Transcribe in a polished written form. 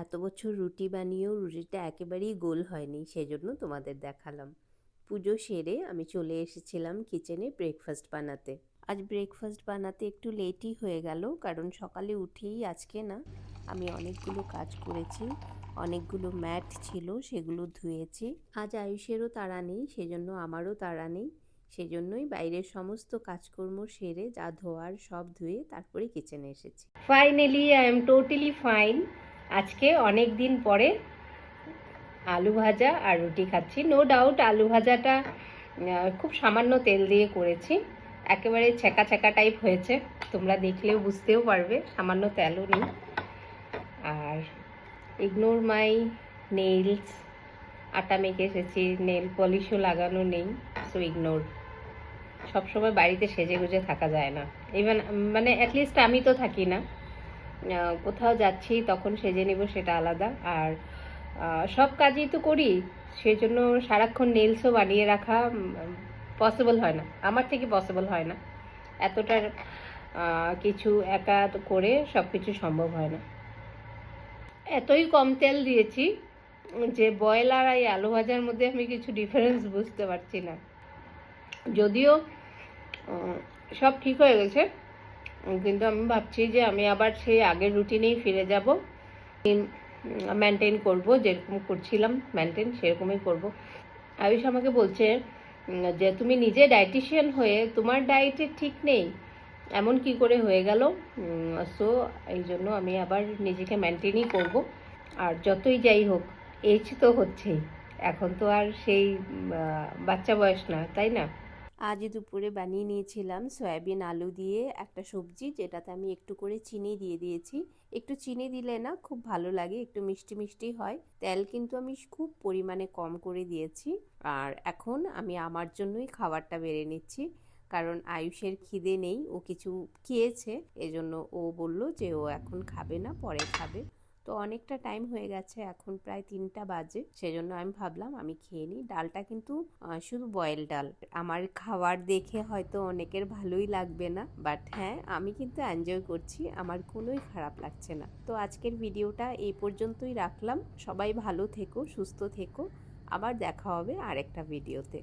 এত বছর রুটি বানিয়েও রুটিটা একেবারেই গোল হয়নি, সেজন্য তোমাদের দেখালাম। পুজো সেরে আমি চলে এসেছিলাম কিচেনে ব্রেকফাস্ট বানাতে। আজ ব্রেকফাস্ট বানাতে একটু লেটই হয়ে গেল, কারণ সকালে উঠেই আজকে না আমি অনেকগুলো কাজ করেছি। অনেকগুলো ম্যাট ছিল, সেগুলো ধুয়েছি। আজ আয়ুষেরও তাড়া নেই, সেজন্য আমারও তাড়া নেই। সেজন্যই বাইরের সমস্ত কাজকর্ম সেরে যা ধোয়ার সব ধুয়ে তারপরে কিচেনে এসেছি। Finally I am totally fine. আজকে অনেক দিন পরে আলু ভাজা আর রুটি খাচ্ছি। নো ডাউট আলু ভাজাটা খুব সামান্য তেল দিয়ে করেছি, একেবারে ছ্যাঁকা ছ্যাঁকা টাইপ হয়েছে, তোমরা দেখলেও বুঝতেও পারবে, সামান্য তেলও নেই। আর ইগনোর মাই নেইলস, আটা মেখে এসেছি, নেল পলিশও লাগানো নেই, সো ইগনোর। সবসময় বাড়িতে সেজে গুজে থাকা যায় না, ইভেন মানে অ্যাটলিস্ট আমি তো থাকি না, কোথাও যাচ্ছি তখন সেজে নেব, সেটা আলাদা। আর সব কাজই তো করি, সেজন্য সারাক্ষণ নেলসও বানিয়ে রাখা পসিবল হয় না, আমার থেকে পসিবল হয় না। এতটা কিছু একা করে সব কিছু সম্ভব হয় না। এতই কম তেল দিয়েছি যে বয়েল আর এই আলু ভাজার মধ্যে আমি কিছু ডিফারেন্স বুঝতে পারছি না। যদিও সব ঠিক হয়ে গেছে, কিন্তু আমি ভাবছি যে আমি আবার সেই আগের রুটিনেই ফিরে যাব, মেনটেন করব, যেরকম করছিলাম মেনটেন সেরকমই করব। আয়ুষ আমাকে বলছে যে তুমি নিজে ডায়েটিশিয়ান হয়ে তোমার ডায়েটে ঠিক নেই, এমন কি করে হয়ে গেল। সো এই জন্য আমি আবার নিজেকে মেনটেনই করব। আর যতই যাই হোক, এজ তো হচ্ছেই, এখন তো আর সেই বাচ্চা বয়স না, তাই না? আজ দুপুরে বানিয়ে নিয়েছিলাম সয়াবিন আলু দিয়ে একটা সবজি, যেটাতে আমি একটু করে চিনি দিয়ে দিয়েছি। একটু চিনি দিলে না খুব ভালো লাগে, একটু মিষ্টি মিষ্টি হয়। তেল কিন্তু আমি খুব পরিমাণে কম করে দিয়েছি। আর এখন আমি আমার জন্যই খাবারটা বেড়ে নিচ্ছি, কারণ আয়ুষের খিদে নেই, ও কিছু খেয়েছে, এজন্য ও বলল যে ও এখন খাবে না, পরে খাবে। তো অনেকটা টাইম হয়ে গেছে, এখন প্রায় 3টা বাজে, সেজন্য আমি ভাবলাম আমি খেয়ে নিই। ডালটা কিন্তু শুধু বয়েল ডাল। আমার খাবার দেখে হয়তো অনেকের ভালোই লাগবে না, বাট হ্যাঁ আমি কিন্তু এনজয় করছি, আমার কোনোই খারাপ লাগছে না। তো আজকের ভিডিওটা এই পর্যন্তই রাখলাম। সবাই ভালো থেকো, সুস্থ থেকো, আবার দেখা হবে আরেকটা ভিডিওতে।